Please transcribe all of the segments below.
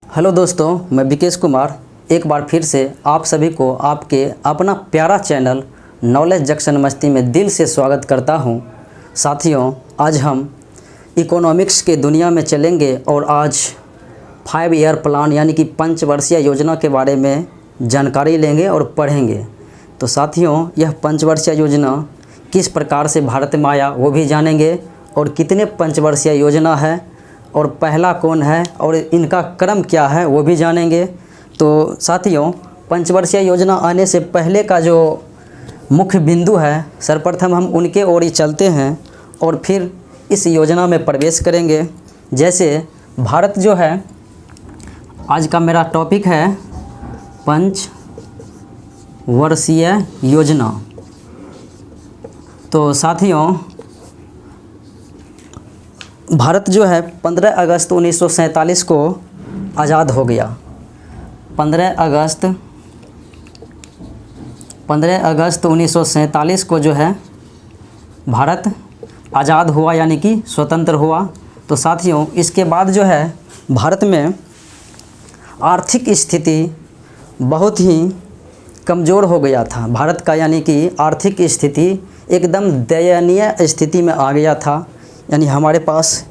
Hello दोस्तों, मैं विकेश कुमार एक बार फिर से आप सभी को आपके अपना प्यारा चैनल नॉलेज जंक्शन मस्ती में दिल से स्वागत करता हूं। साथियों, आज हम इकोनॉमिक्स के दुनिया में चलेंगे और आज 5 ईयर प्लान यानी कि पंचवर्षीय योजना के बारे में जानकारी लेंगे और पढ़ेंगे। तो साथियों, यह पंचवर्षीय योजना किस प्रकार से भारत में आया वो भी जानेंगे और कितने पंचवर्षीय योजना है और पहला कौन है और इनका क्रम क्या है वो भी जानेंगे। तो साथियों, पंचवर्षीय योजना आने से पहले का जो मुख्य बिंदु है, सर्वप्रथम हम उनके ओर ही चलते हैं और फिर इस योजना में प्रवेश करेंगे। जैसे भारत जो है, आज का मेरा टॉपिक है पंचवर्षीय योजना। तो साथियों, भारत जो है 15 अगस्त 1947 को आज़ाद हो गया। 15 अगस्त 1947 को जो है भारत आज़ाद हुआ यानी कि स्वतंत्र हुआ। तो साथियों, इसके बाद जो है भारत में आर्थिक स्थिति बहुत ही कमज़ोर हो गया था। भारत का यानी कि आर्थिक स्थिति एकदम दयनीय स्थिति में आ गया था। यानी हमारे पास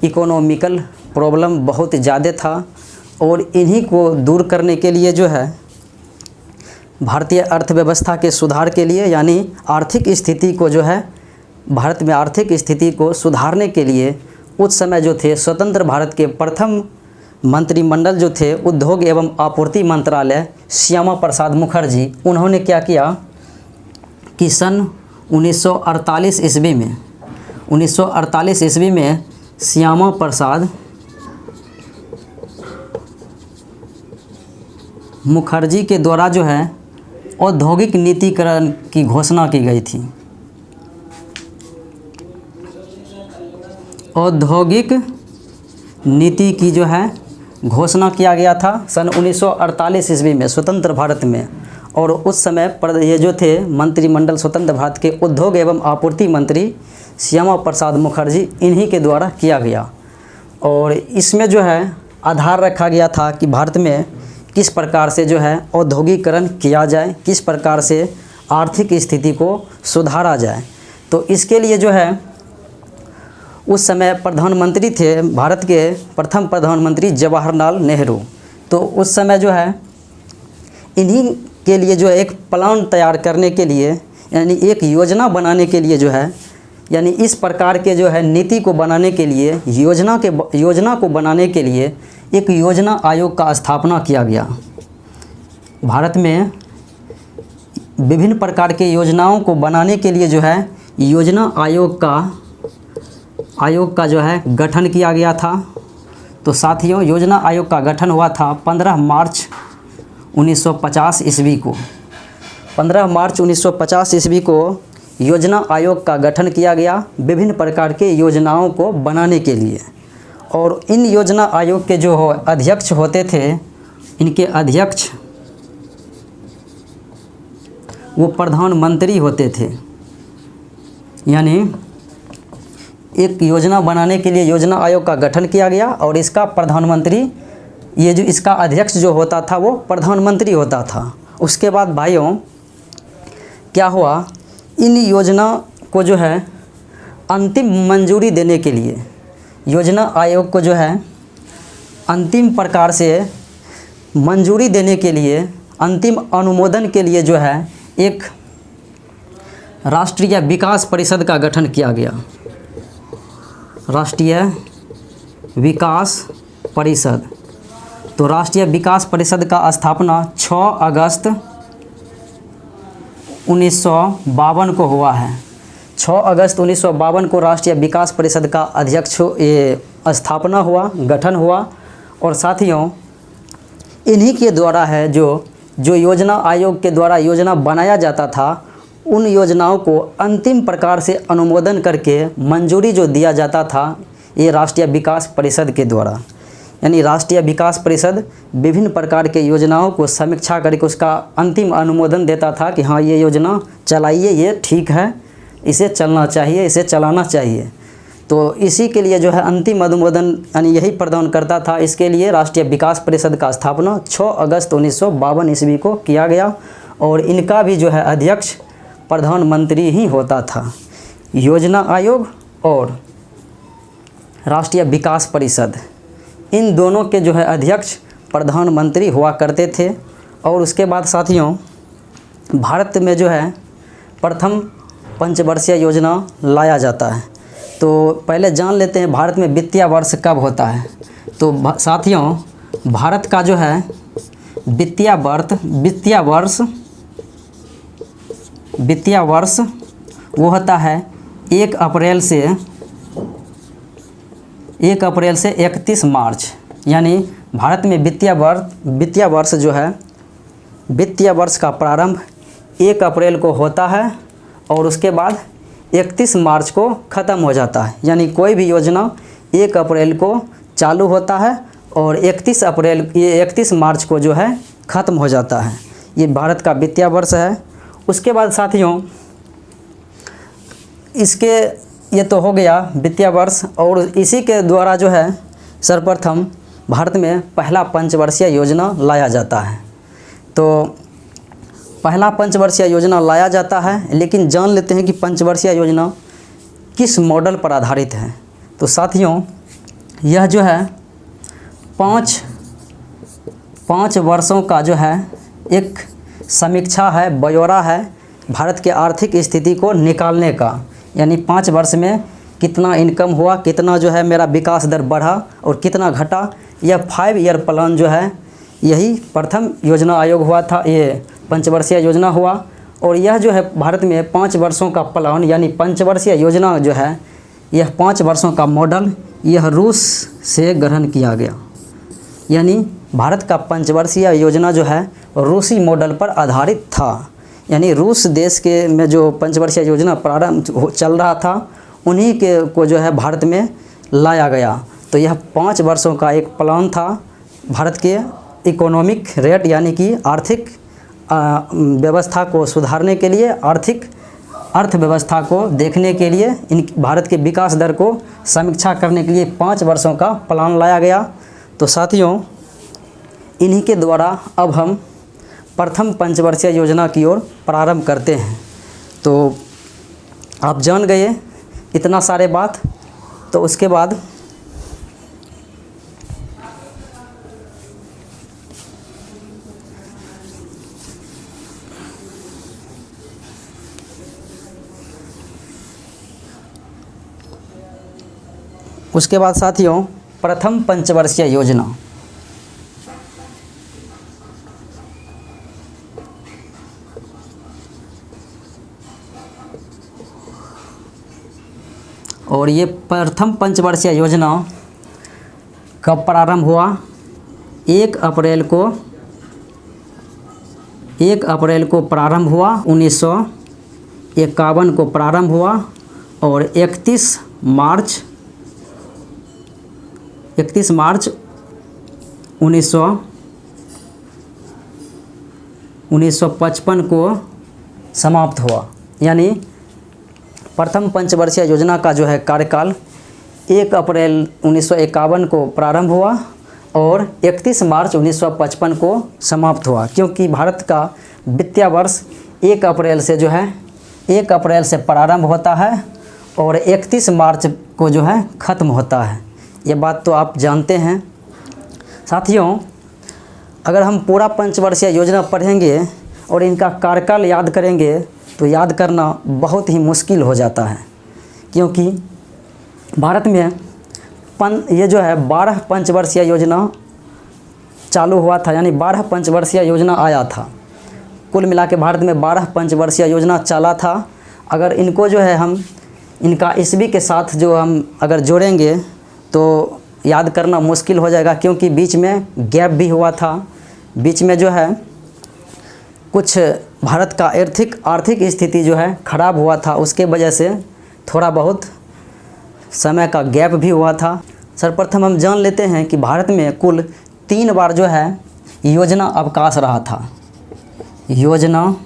इकोनॉमिकल प्रॉब्लम बहुत ज़्यादा था और इन्हीं को दूर करने के लिए जो है भारतीय अर्थव्यवस्था के सुधार के लिए यानी आर्थिक स्थिति को जो है भारत में आर्थिक स्थिति को सुधारने के लिए उस समय जो थे स्वतंत्र भारत के प्रथम मंत्रिमंडल जो थे उद्योग एवं आपूर्ति मंत्रालय श्यामा प्रसाद मुखर्जी, उन्होंने क्या किया कि सन 1948 ईस्वी में श्यामा प्रसाद मुखर्जी के द्वारा जो है औद्योगिक नीतिकरण की घोषणा की गई थी। औद्योगिक नीति की जो है घोषणा किया गया था सन 1948 ईस्वी में स्वतंत्र भारत में। और उस समय पर ये जो थे मंत्रिमंडल स्वतंत्र भारत के उद्योग एवं आपूर्ति मंत्री श्यामा प्रसाद मुखर्जी, इन्हीं के द्वारा किया गया। और इसमें जो है आधार रखा गया था कि भारत में किस प्रकार से जो है औद्योगिकरण किया जाए, किस प्रकार से आर्थिक स्थिति को सुधारा जाए। तो इसके लिए जो है उस समय प्रधानमंत्री थे भारत के प्रथम प्रधानमंत्री जवाहरलाल नेहरू। तो उस समय जो है इन्हीं के लिए जो है एक प्लान तैयार करने के लिए यानी एक योजना बनाने के लिए जो है यानी इस प्रकार के जो है नीति को बनाने के लिए योजना को बनाने के लिए एक योजना आयोग का स्थापना किया गया। भारत में विभिन्न प्रकार के योजनाओं को बनाने के लिए जो है योजना आयोग का जो है गठन किया गया था। तो साथियों, योजना आयोग का गठन हुआ था 15 मार्च 1950 ईस्वी को। 15 मार्च 1950 ईस्वी को योजना आयोग का गठन किया गया विभिन्न प्रकार के योजनाओं को बनाने के लिए। और इन योजना आयोग के जो अध्यक्ष होते थे, इनके अध्यक्ष वो प्रधानमंत्री होते थे। यानी एक योजना बनाने के लिए योजना आयोग का गठन किया गया और इसका प्रधानमंत्री इसका अध्यक्ष जो होता था वो प्रधानमंत्री होता था। उसके बाद भाइयों क्या हुआ, इन योजना को जो है अंतिम मंजूरी देने के लिए योजना आयोग को जो है अंतिम प्रकार से मंजूरी देने के लिए अंतिम अनुमोदन के लिए जो है एक राष्ट्रीय विकास परिषद का गठन किया गया। राष्ट्रीय विकास परिषद। तो राष्ट्रीय विकास परिषद का स्थापना 6 अगस्त 1952 को हुआ है। 6 अगस्त 1952 को राष्ट्रीय विकास परिषद का अध्यक्ष स्थापना हुआ, गठन हुआ। और साथियों, इन्हीं के द्वारा है जो योजना आयोग के द्वारा योजना बनाया जाता था, उन योजनाओं को अंतिम प्रकार से अनुमोदन करके मंजूरी जो दिया जाता था ये राष्ट्रीय विकास परिषद के द्वारा। यानी राष्ट्रीय विकास परिषद विभिन्न प्रकार के योजनाओं को समीक्षा करके उसका अंतिम अनुमोदन देता था कि हाँ, ये योजना चलाइए, ये ठीक है, इसे चलना चाहिए, इसे चलाना चाहिए। तो इसी के लिए जो है अंतिम अनुमोदन यानी यही प्रदान करता था। इसके लिए राष्ट्रीय विकास परिषद का स्थापना 6 अगस्त 1952 ईस्वी को किया गया और इनका भी जो है अध्यक्ष प्रधानमंत्री ही होता था। योजना आयोग और राष्ट्रीय विकास परिषद इन दोनों के जो है अध्यक्ष प्रधानमंत्री हुआ करते थे। और उसके बाद साथियों भारत में जो है प्रथम पंचवर्षीय योजना लाया जाता है। तो पहले जान लेते हैं भारत में वित्तीय वर्ष कब होता है। तो साथियों भारत का जो है वित्तीय वर्ष वो होता है 1 अप्रैल से 31 मार्च। यानी भारत में वित्तीय वर्ष जो है वित्तीय वर्ष का प्रारंभ 1 अप्रैल को होता है और उसके बाद 31 मार्च को ख़त्म हो जाता है। यानी कोई भी योजना 1 अप्रैल को चालू होता है और 31 मार्च को जो है ख़त्म हो जाता है। ये भारत का वित्तीय वर्ष है। उसके बाद साथियों इसके ये तो हो गया वित्तीय वर्ष और इसी के द्वारा जो है सर्वप्रथम भारत में पहला पंचवर्षीय योजना लाया जाता है। तो पहला पंचवर्षीय योजना लाया जाता है, लेकिन जान लेते हैं कि पंचवर्षीय योजना किस मॉडल पर आधारित है। तो साथियों यह जो है पाँच वर्षों का जो है एक समीक्षा है, ब्यौरा है भारत के आर्थिक स्थिति को निकालने का। यानी 5 वर्ष में कितना इनकम हुआ, कितना जो है मेरा विकास दर बढ़ा और कितना घटा। यह 5 ईयर प्लान जो है यही प्रथम योजना आयोग हुआ था, ये पंचवर्षीय योजना हुआ। और यह जो है भारत में 5 वर्षों का प्लान यानी पंचवर्षीय योजना जो है यह 5 वर्षों का मॉडल यह रूस से ग्रहण किया गया। यानी भारत का पंचवर्षीय योजना जो है रूसी मॉडल पर आधारित था। यानी रूस देश के में जो पंचवर्षीय योजना प्रारंभ चल रहा था उन्हीं के को जो है भारत में लाया गया। तो यह 5 वर्षों का एक प्लान था भारत के इकोनॉमिक रेट यानी कि आर्थिक व्यवस्था को सुधारने के लिए, अर्थव्यवस्था को देखने के लिए, इन भारत के विकास दर को समीक्षा करने के लिए 5 वर्षों का प्लान लाया गया। तो साथियों इन्हीं के द्वारा अब हम प्रथम पंचवर्षीय योजना की ओर प्रारंभ करते हैं। तो आप जान गए इतना सारे बात। तो उसके बाद साथियों प्रथम पंचवर्षीय योजना और ये प्रथम पंचवर्षीय योजना कब प्रारंभ हुआ? 1 अप्रैल को प्रारंभ हुआ, 1951 को प्रारंभ हुआ और 31 मार्च 1955 को समाप्त हुआ। यानी प्रथम पंचवर्षीय योजना का जो है कार्यकाल 1 अप्रैल 1951 को प्रारंभ हुआ और 31 मार्च 1955 को समाप्त हुआ। क्योंकि भारत का वित्तीय वर्ष 1 अप्रैल से जो है 1 अप्रैल से प्रारंभ होता है और 31 मार्च को जो है ख़त्म होता है। ये बात तो आप जानते हैं। साथियों अगर हम पूरा पंचवर्षीय योजना पढ़ेंगे और इनका कार्यकाल याद करेंगे तो याद करना बहुत ही मुश्किल हो जाता है। क्योंकि भारत में ये जो है 12 पंचवर्षीय योजना चालू हुआ था। यानी 12 पंचवर्षीय योजना आया था। कुल मिला के भारत में 12 पंचवर्षीय योजना चला था। अगर इनको जो है हम इनका ईस्वी के साथ जो हम अगर जोड़ेंगे तो याद करना मुश्किल हो जाएगा। क्योंकि बीच में गैप भी हुआ था। बीच में जो है कुछ भारत का आर्थिक स्थिति जो है ख़राब हुआ था, उसके वजह से थोड़ा बहुत समय का गैप भी हुआ था। सर्वप्रथम हम जान लेते हैं कि भारत में कुल 3 बार जो है योजना अवकाश रहा था। योजना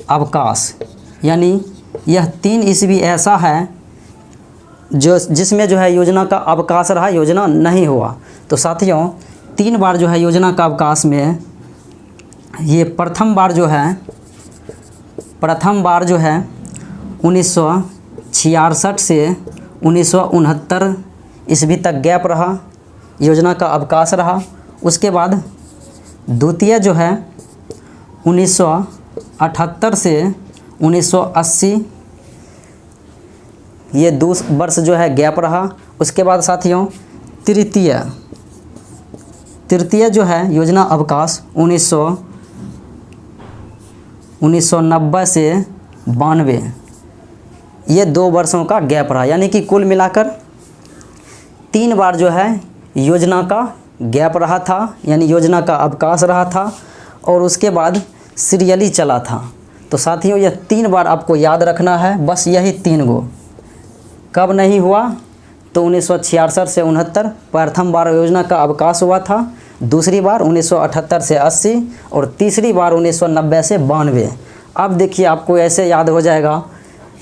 अवकाश यानी यह 3 ईस्वी ऐसा है जिसमें जो है योजना का अवकाश रहा, योजना नहीं हुआ। तो साथियों 3 बार जो है योजना का अवकाश में ये प्रथम बार जो है 1966 से 1969 ईस्वी तक गैप रहा, योजना का अवकाश रहा। उसके बाद द्वितीय जो है 1978 से 1980 ये 2 वर्ष जो है गैप रहा। उसके बाद साथियों तृतीय जो है योजना अवकाश 1990 से 92 ये 2 वर्षों का गैप रहा। यानी कि कुल मिलाकर 3 बार जो है योजना का गैप रहा था, यानी योजना का अवकाश रहा था, और उसके बाद सीरियली चला था। तो साथियों यह 3 बार आपको याद रखना है, बस यही 3 गो। कब नहीं हुआ तो 1966 से 69 प्रथम बार योजना का अवकाश हुआ था, दूसरी बार 1978 से 80 और तीसरी बार 1990 से 92। अब देखिए आपको ऐसे याद हो जाएगा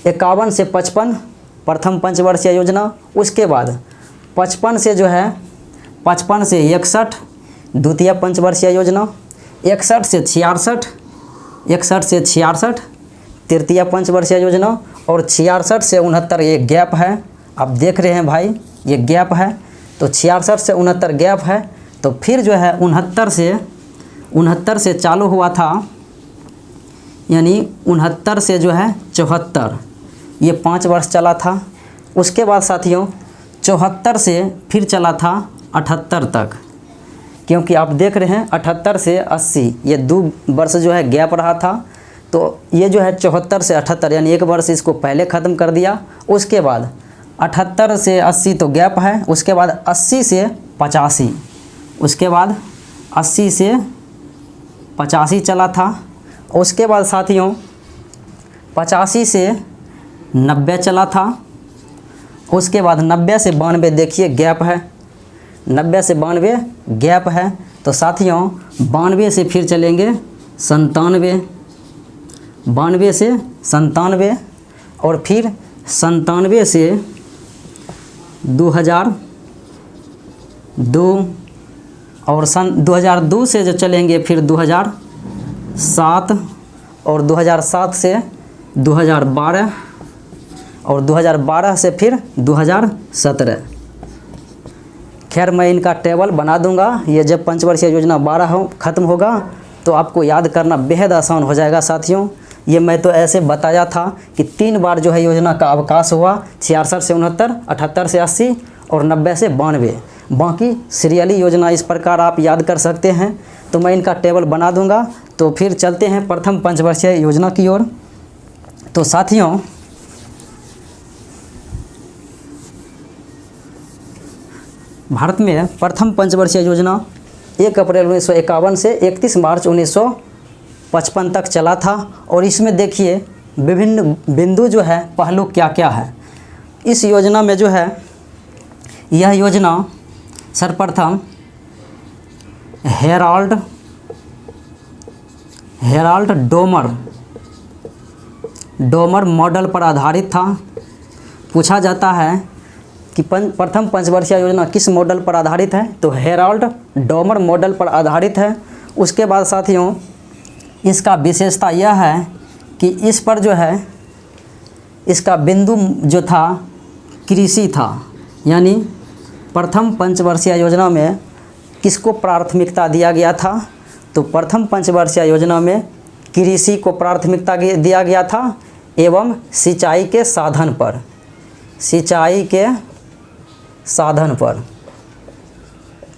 51 से 55 प्रथम पंचवर्षीय योजना, उसके बाद 55 से जो है 55 से 61 द्वितीय पंचवर्षीय योजना, 61 से 66 तृतीय पंचवर्षीय योजना, और 66 से 69 ये गैप है। आप देख रहे हैं भाई ये गैप है, तो 66 से 69 गैप है। तो फिर जो है 69 से चालू हुआ था, यानी 69 से जो है 74 ये 5 वर्ष चला था। उसके बाद साथियों 74 से फिर चला था 78 तक, क्योंकि आप देख रहे हैं 78 से 80 ये 2 वर्ष जो है गैप रहा था। तो ये जो है 74 से 78 यानी 1 वर्ष इसको पहले ख़त्म कर दिया। उसके बाद 78 से 80 तो गैप है, उसके बाद 80 से 85, उसके बाद 80 से 85 चला था। उसके बाद साथियों 85 से 90 चला था। उसके बाद 90 से 92 देखिए गैप है, 90 से 92 गैप है। तो साथियों 92 से फिर चलेंगे 97, 92 से 97, और फिर 97 से 2002, और सन 2002 से जो चलेंगे फिर 2007, और 2007 से 2012, और 2012 से फिर 2017। खैर मैं इनका टेबल बना दूंगा, ये जब पंचवर्षीय योजना 12 ख़त्म होगा तो आपको याद करना बेहद आसान हो जाएगा साथियों। ये मैं तो ऐसे बताया था कि 3 बार जो है योजना का अवकाश हुआ, 66 से 69, 78 से 80 और 90 से 92। बाकी सीरियली योजना इस प्रकार आप याद कर सकते हैं। तो मैं इनका टेबल बना दूंगा। तो फिर चलते हैं प्रथम पंचवर्षीय योजना की ओर। तो साथियों भारत में प्रथम पंचवर्षीय योजना 1 अप्रैल 1951 से 31 मार्च 1955 तक चला था। और इसमें देखिए विभिन्न बिंदु जो है पहलू क्या क्या है। इस योजना में जो है यह योजना सर्वप्रथम हेराल्ड डोमर मॉडल पर आधारित था। पूछा जाता है कि प्रथम पंचवर्षीय योजना किस मॉडल पर आधारित है, तो हेराल्ड डोमर मॉडल पर आधारित है। उसके बाद साथियों इसका विशेषता यह है कि इस पर जो है इसका बिंदु जो था कृषि था, यानी प्रथम पंचवर्षीय योजना में किसको प्राथमिकता दिया गया था, तो प्रथम पंचवर्षीय योजना में कृषि को प्राथमिकता दिया गया था एवं सिंचाई के साधन पर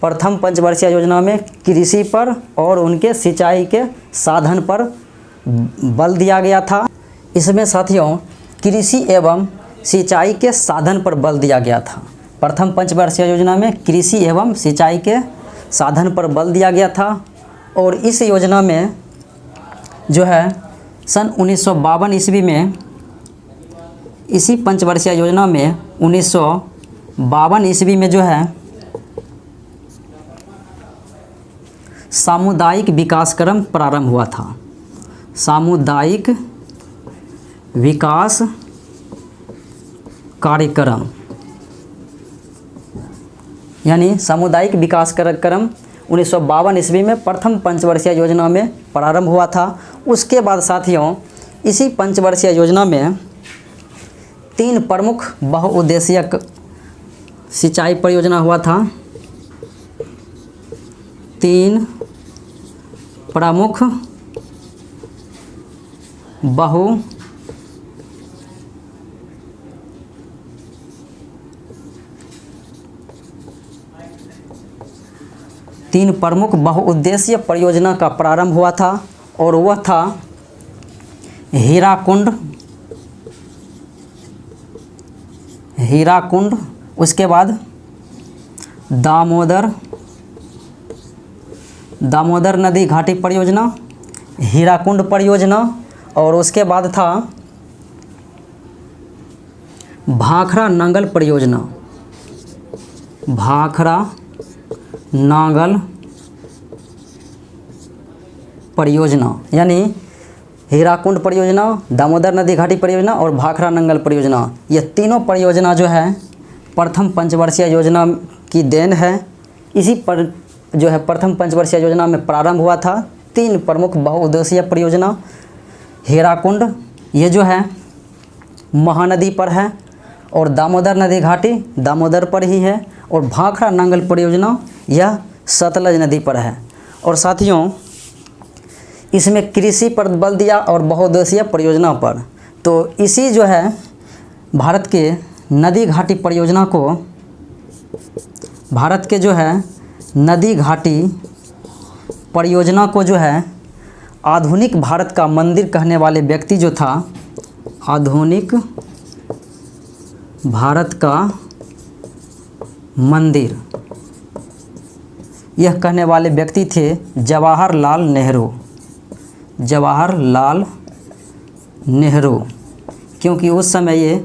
प्रथम पंचवर्षीय योजना में कृषि पर और उनके सिंचाई के साधन पर बल दिया गया था। इसमें साथियों कृषि एवं सिंचाई के साधन पर बल दिया गया था। प्रथम पंचवर्षीय योजना में कृषि एवं सिंचाई के साधन पर बल दिया गया था। और इस योजना में जो है सन 1952 ईस्वी में, इसी पंचवर्षीय योजना में 1952 ईस्वी में जो है सामुदायिक विकास क्रम प्रारंभ हुआ था। सामुदायिक विकास कार्यक्रम यानी सामुदायिक विकास कार्यक्रम 1952 ईस्वी में प्रथम पंचवर्षीय योजना में प्रारंभ हुआ था। उसके बाद साथियों इसी पंचवर्षीय योजना में 3 प्रमुख बहुउद्देशीय सिंचाई परियोजना हुआ था। 3 प्रमुख बहुउद्देशीय परियोजना का प्रारंभ हुआ था और वह था हीराकुंड, उसके बाद दामोदर नदी घाटी परियोजना, हीराकुंड परियोजना, और उसके बाद था भाखड़ा नांगल परियोजना, यानी हीराकुंड परियोजना, दामोदर नदी घाटी परियोजना और भाखड़ा नांगल परियोजना। ये तीनों परियोजना जो है प्रथम पंचवर्षीय योजना की देन है। इसी पर जो है प्रथम पंचवर्षीय योजना में प्रारंभ हुआ था। 3 प्रमुख बहुउद्देशीय परियोजना, हीराकुंड ये जो है महानदी पर है और दामोदर नदी घाटी दामोदर पर ही है, और भाखड़ा नांगल परियोजना यह सतलज नदी पर है। और साथियों इसमें कृषि पर बल दिया और बहुउद्देशीय परियोजना पर। तो इसी जो है भारत के नदी घाटी परियोजना को, भारत के जो है नदी घाटी परियोजना को जो है आधुनिक भारत का मंदिर कहने वाले व्यक्ति जो था, आधुनिक भारत का मंदिर, यह कहने वाले व्यक्ति थे जवाहरलाल नेहरू, क्योंकि उस समय ये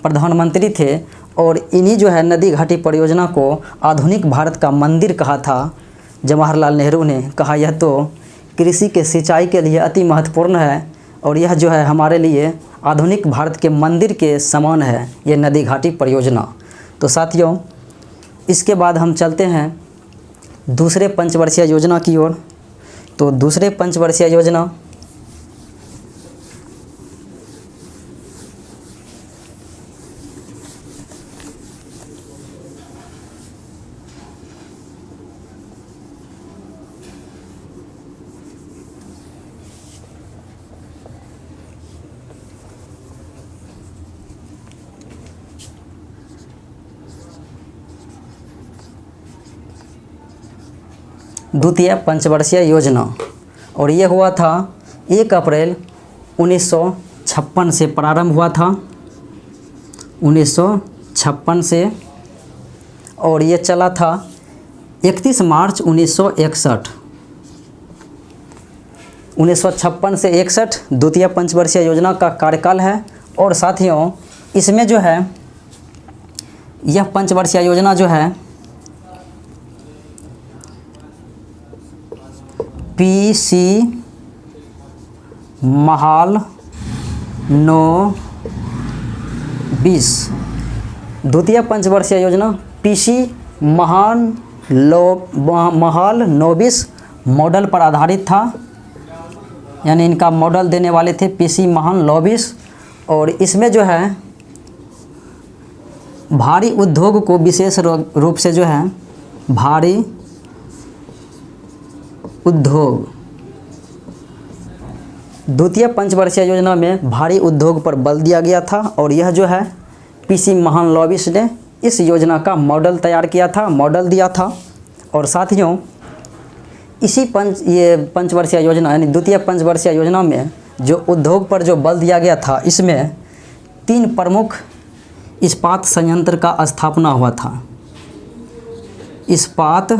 प्रधानमंत्री थे और इन्हीं जो है नदी घाटी परियोजना को आधुनिक भारत का मंदिर कहा था जवाहरलाल नेहरू ने। कहा यह तो कृषि के सिंचाई के लिए अति महत्वपूर्ण है और यह जो है हमारे लिए आधुनिक भारत के मंदिर के समान है ये नदी घाटी परियोजना। तो साथियों इसके बाद हम चलते हैं दूसरे पंचवर्षीय योजना की ओर। तो दूसरे पंचवर्षीय योजना द्वितीय पंचवर्षीय योजना, और ये हुआ था 1 अप्रैल 1956 से प्रारंभ हुआ था, 1956 से, और ये चला था 31 मार्च 1961। 1956 से 61 द्वितीय पंचवर्षीय योजना का कार्यकाल है। और साथियों इसमें जो है यह पंचवर्षीय योजना जो है PC महाल 9-20, द्वितीय पंचवर्षीय योजना PC महाल 9-20 मॉडल पर आधारित था, यानी इनका मॉडल देने वाले थे PC महाल 9-20। और इसमें जो है भारी उद्योग को विशेष रूप से जो है भारी उद्योग, द्वितीय पंचवर्षीय योजना में भारी उद्योग पर बल दिया गया था। और यह जो है PC महाल 9-20 ने इस योजना का मॉडल तैयार किया था, मॉडल दिया था। और साथियों इसी पंचवर्षीय योजना यानी द्वितीय पंचवर्षीय योजना में जो उद्योग पर जो बल दिया गया था, इसमें 3 प्रमुख इस्पात संयंत्र का स्थापना हुआ था। इस्पात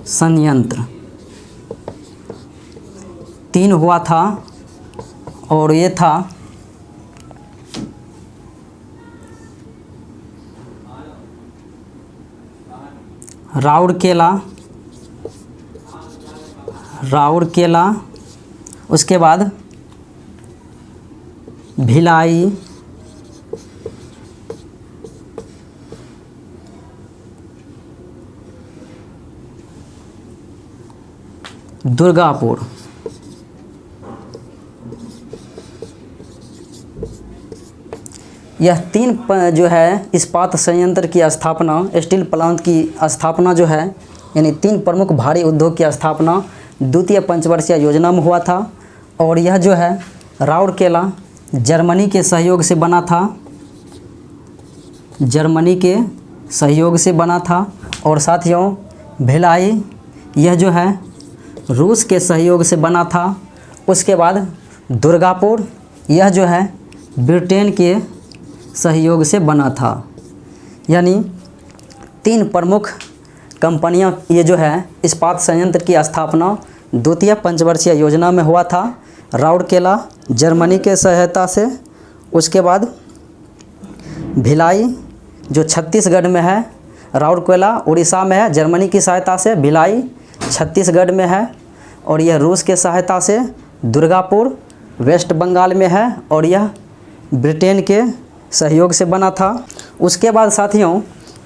संयंत्र 3 हुआ था, और ये था राउरकेला, उसके बाद भिलाई, दुर्गापुर। यह 3 जो है इस्पात संयंत्र की स्थापना, स्टील प्लांट की स्थापना जो है, यानी 3 प्रमुख भारी उद्योग की स्थापना द्वितीय पंचवर्षीय योजना में हुआ था। और यह जो है राउरकेला जर्मनी के सहयोग से बना था, जर्मनी के सहयोग से बना था। और साथियों भिलाई यह जो है रूस के सहयोग से बना था। उसके बाद दुर्गापुर यह जो है ब्रिटेन के सहयोग से बना था। यानी 3 प्रमुख कंपनियां ये जो है इस्पात संयंत्र की स्थापना द्वितीय पंचवर्षीय योजना में हुआ था, राउरकेला जर्मनी के सहायता से। उसके बाद भिलाई जो छत्तीसगढ़ में है, राउरकेला उड़ीसा में है जर्मनी की सहायता से, भिलाई छत्तीसगढ़ में है और यह रूस के सहायता से, दुर्गापुर वेस्ट बंगाल में है और यह ब्रिटेन के सहयोग से बना था। उसके बाद साथियों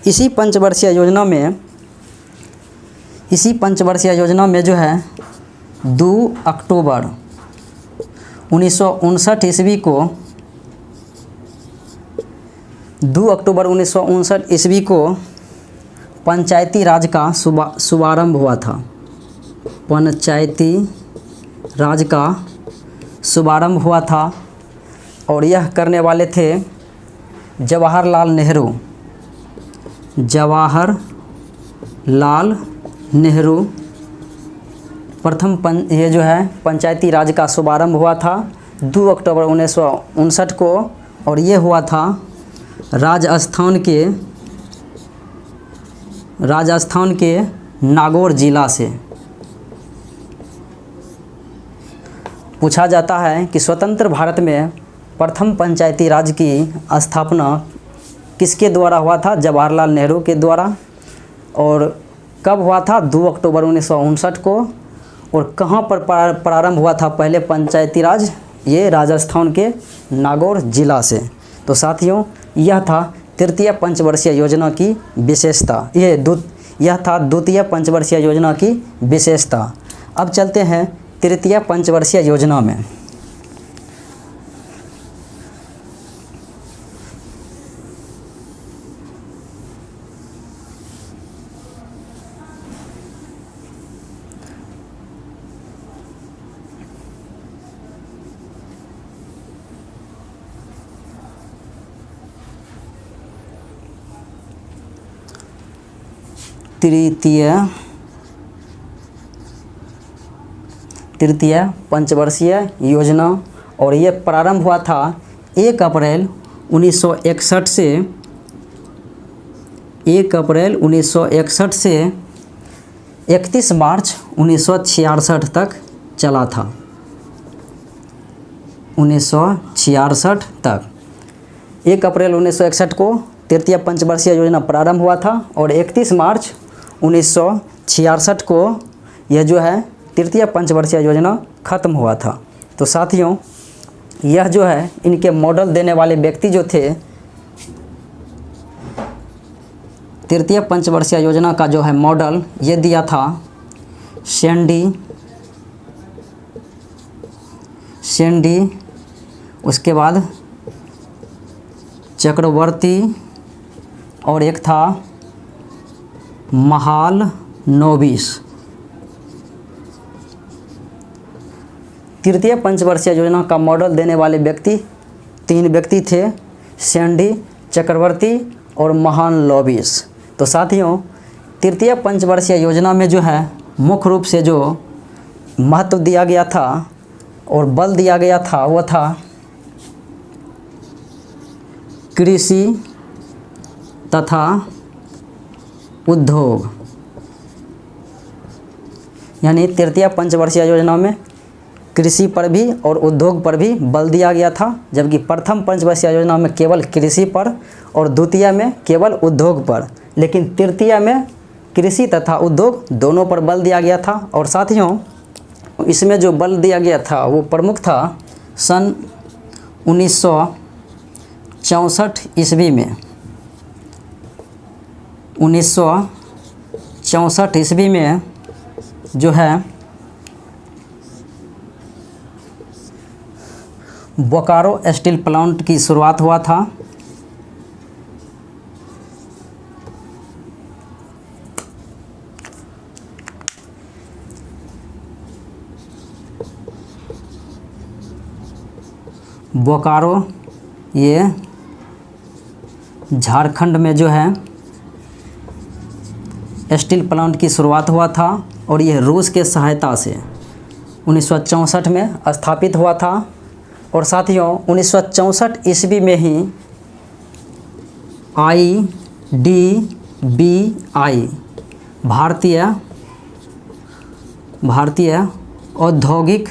इसी पंचवर्षीय योजना में जो है 2 अक्टूबर 1959 ईस्वी को 2 अक्टूबर 1959 ईस्वी को पंचायती राज का शुभारंभ हुआ था। पंचायती राज का शुभारंभ हुआ था और यह करने वाले थे जवाहरलाल नेहरू। प्रथम ये जो है पंचायती राज का शुभारंभ हुआ था 2 अक्टूबर 1959 को और ये हुआ था राजस्थान के नागौर जिला से। पूछा जाता है कि स्वतंत्र भारत में प्रथम पंचायती राज की स्थापना किसके द्वारा हुआ था? जवाहरलाल नेहरू के द्वारा। और कब हुआ था? 2 अक्टूबर 1959 को। और कहाँ पर प्रारंभ हुआ था पहले पंचायती राज? ये राजस्थान के नागौर जिला से। तो साथियों यह था तृतीय पंचवर्षीय योजना की विशेषता, यह था द्वितीय पंचवर्षीय योजना की विशेषता। अब चलते हैं तृतीय पंचवर्षीय योजना में। तृतीय पंचवर्षीय योजना और ये प्रारंभ हुआ था 1 अप्रैल 1961 से 31 मार्च 1966 तक चला था। 1966 तक 1 अप्रैल 1961 को तृतीय पंचवर्षीय योजना प्रारंभ हुआ था और 31 मार्च 1966 को यह जो है तृतीय पंचवर्षीय योजना ख़त्म हुआ था। तो साथियों यह जो है इनके मॉडल देने वाले व्यक्ति जो थे, तृतीय पंचवर्षीय योजना का जो है मॉडल ये दिया था सेंडी, उसके बाद चक्रवर्ती और एक था महालनोबिस। तृतीय पंचवर्षीय योजना का मॉडल देने वाले व्यक्ति 3 व्यक्ति थे, सेंडी, चक्रवर्ती और महालनोबिस। तो साथियों तृतीय पंचवर्षीय योजना में जो है मुख्य रूप से जो महत्व दिया गया था और बल दिया गया था वो था कृषि तथा उद्योग। यानी तृतीय पंचवर्षीय योजना में कृषि पर भी और उद्योग पर भी बल दिया गया था, जबकि प्रथम पंचवर्षीय योजना में केवल कृषि पर और द्वितीय में केवल उद्योग पर, लेकिन तृतीय में कृषि तथा उद्योग दोनों पर बल दिया गया था। और साथियों इसमें जो बल दिया गया था वो प्रमुख था सन 1964 ईस्वी में। 1964 ईस्वी में जो है बोकारो स्टील प्लांट की शुरुआत हुआ था? बोकारो ये झारखंड में जो है स्टील प्लांट की शुरुआत हुआ था और यह रूस के सहायता से 1964 में स्थापित हुआ था। और साथियों 1964 ईस्वी में ही IDBI भारतीय औद्योगिक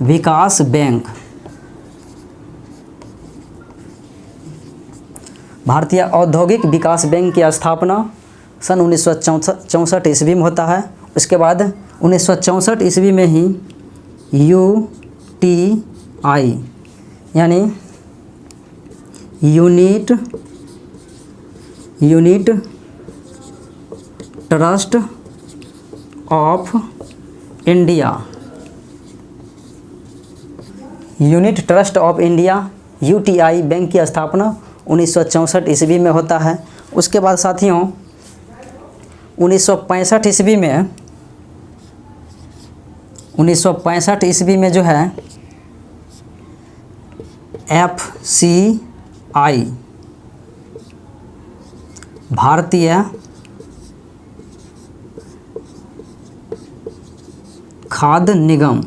विकास बैंक, भारतीय औद्योगिक विकास बैंक की स्थापना सन 1964 ईस्वी में होता है। उसके बाद 1964 ईस्वी में ही UTI यानी unit trust of India, unit trust of India UTI bank की स्थापना 1964 ईस्वी में होता है। उसके बाद साथियों 1965 ईस्वी में जो है FCI भारतीय खाद्य निगम,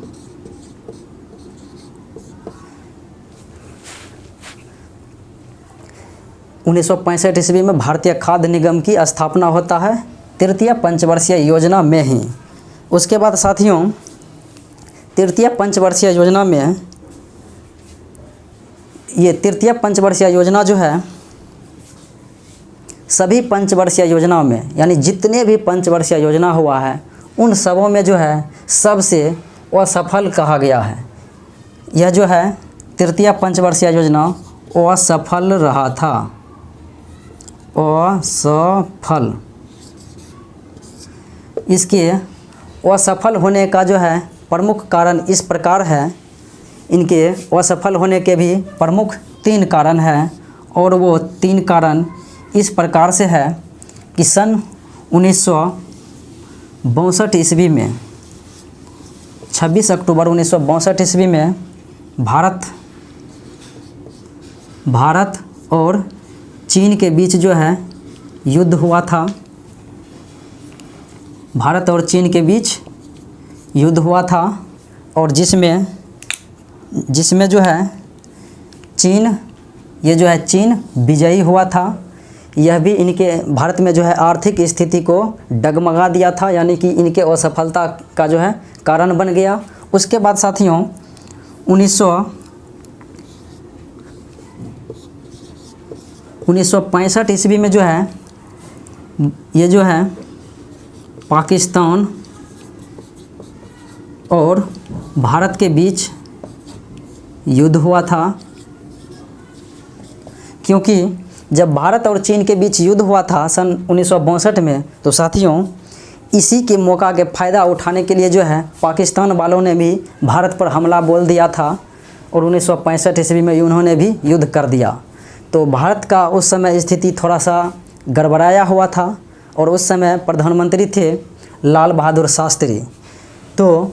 1965 ईस्वी में भारतीय खाद्य निगम की स्थापना होता है तृतीय पंचवर्षीय योजना में ही। उसके बाद साथियों तृतीय पंचवर्षीय योजना में, ये तृतीय पंचवर्षीय योजना जो है सभी पंचवर्षीय योजनाओं में यानी जितने भी पंचवर्षीय योजना हुआ है उन सबों में जो है सबसे असफल कहा गया है। यह जो है तृतीय पंचवर्षीय योजना असफल रहा था, असफल। इसके असफल होने का जो है प्रमुख कारण इस प्रकार है, इनके असफल होने के भी प्रमुख 3 कारण हैं और वो 3 कारण इस प्रकार से है कि सन 1962 ईस्वी में 26 अक्टूबर 1962 ईस्वी में भारत और चीन के बीच जो है युद्ध हुआ था। भारत और चीन के बीच युद्ध हुआ था और जिसमें जो है चीन विजयी हुआ था। यह भी इनके भारत में जो है आर्थिक स्थिति को डगमगा दिया था, यानी कि इनके असफलता का जो है कारण बन गया। उसके बाद साथियों 1965 ईस्वी में जो है ये जो है पाकिस्तान और भारत के बीच युद्ध हुआ था, क्योंकि जब भारत और चीन के बीच युद्ध हुआ था सन 1962 में, तो साथियों इसी के मौका के फ़ायदा उठाने के लिए जो है पाकिस्तान वालों ने भी भारत पर हमला बोल दिया था और 1965 ईस्वी में उन्होंने भी युद्ध कर दिया। तो भारत का उस समय स्थिति थोड़ा सा गड़बड़ाया हुआ था और उस समय प्रधानमंत्री थे लाल बहादुर शास्त्री। तो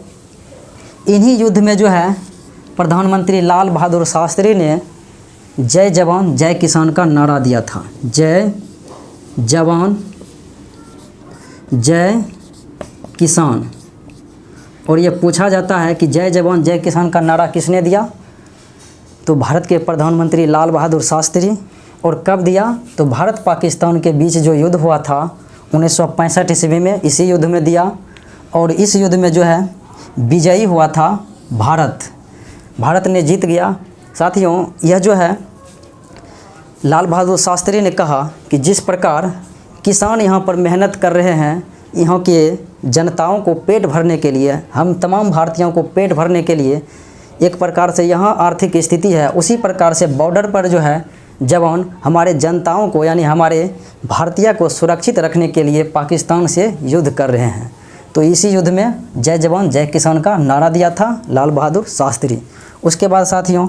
इन्हीं युद्ध में जो है प्रधानमंत्री लाल बहादुर शास्त्री ने जय जवान जय किसान का नारा दिया था। जय जवान जय किसान। और ये पूछा जाता है कि जय जवान जय किसान का नारा किसने दिया? तो भारत के प्रधानमंत्री लाल बहादुर शास्त्री। और कब दिया? तो भारत पाकिस्तान के बीच जो युद्ध हुआ था 1965 ईस्वी में, इसी युद्ध में दिया। और इस युद्ध में जो है विजयी हुआ था भारत ने जीत गया। साथियों यह जो है लाल बहादुर शास्त्री ने कहा कि जिस प्रकार किसान यहाँ पर मेहनत कर रहे हैं, यहाँ के जनताओं को पेट भरने के लिए, हम तमाम भारतीयों को पेट भरने के लिए एक प्रकार से यहाँ आर्थिक स्थिति है, उसी प्रकार से बॉर्डर पर जो है जवान हमारे जनताओं को यानी हमारे भारतीय को सुरक्षित रखने के लिए पाकिस्तान से युद्ध कर रहे हैं। तो इसी युद्ध में जय जवान जय किसान का नारा दिया था लाल बहादुर शास्त्री। उसके बाद साथियों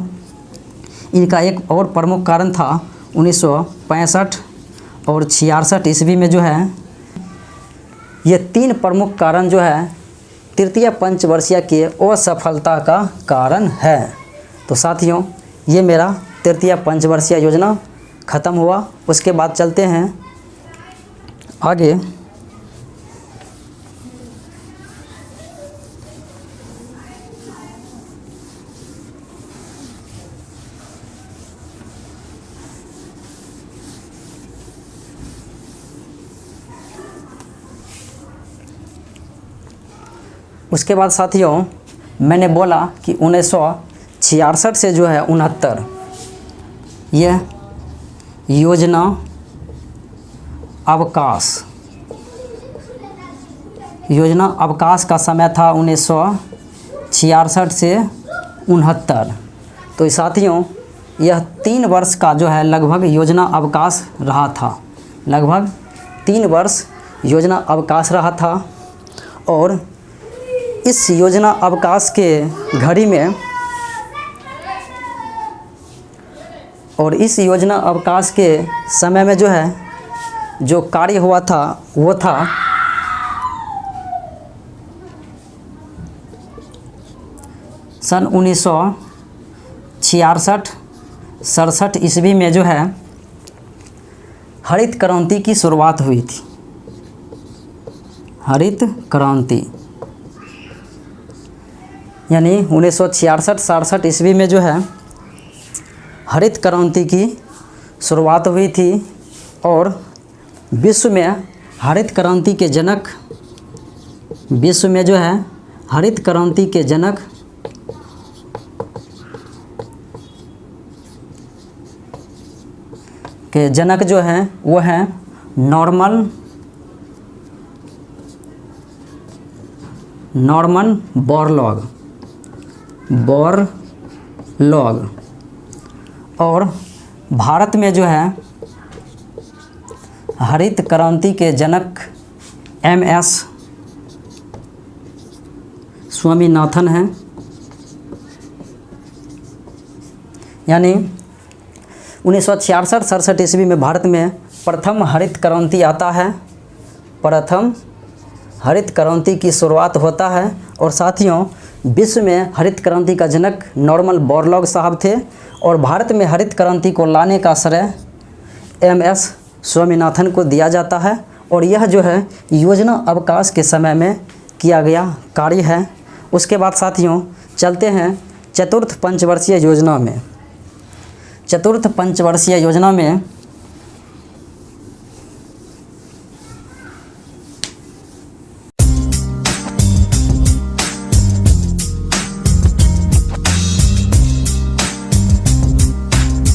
इनका एक और प्रमुख कारण था 1965 और 66 ईस्वी में जो है, ये 3 प्रमुख कारण जो है तृतीय पंचवर्षीय के असफलता का कारण है। तो साथियों ये मेरा तृतीय पंचवर्षीय योजना ख़त्म हुआ। उसके बाद चलते हैं आगे। उसके बाद साथियों मैंने बोला कि 1966 से जो है 69 यह योजना अवकाश का समय था 1966 से 69। तो साथियों यह 3 वर्ष का जो है लगभग योजना अवकाश रहा था, लगभग 3 वर्ष योजना अवकाश रहा था। और इस योजना अवकाश के घड़ी में और इस योजना अवकाश के समय में जो है जो कार्य हुआ था वो था सन 1966-67 ईस्वी में जो है हरित क्रांति की शुरुआत हुई थी। हरित क्रांति यानी 1966-67 ईस्वी में जो है हरित क्रांति की शुरुआत हुई थी। और विश्व में हरित क्रांति के जनक, विश्व में जो है हरित क्रांति के जनक जो हैं वो हैं नॉर्मन बोरलॉग। और भारत में जो है हरित क्रांति के जनक MS स्वामीनाथन हैं। यानी 1966-67 ईस्वी में भारत में प्रथम हरित क्रांति आता है, प्रथम हरित क्रांति की शुरुआत होता है। और साथियों विश्व में हरित क्रांति का जनक नॉर्मन बोरलॉग साहब थे और भारत में हरित क्रांति को लाने का श्रेय MS स्वामीनाथन को दिया जाता है। और यह जो है योजना अवकाश के समय में किया गया कार्य है। उसके बाद साथियों चलते हैं चतुर्थ पंचवर्षीय योजना में। चतुर्थ पंचवर्षीय योजना में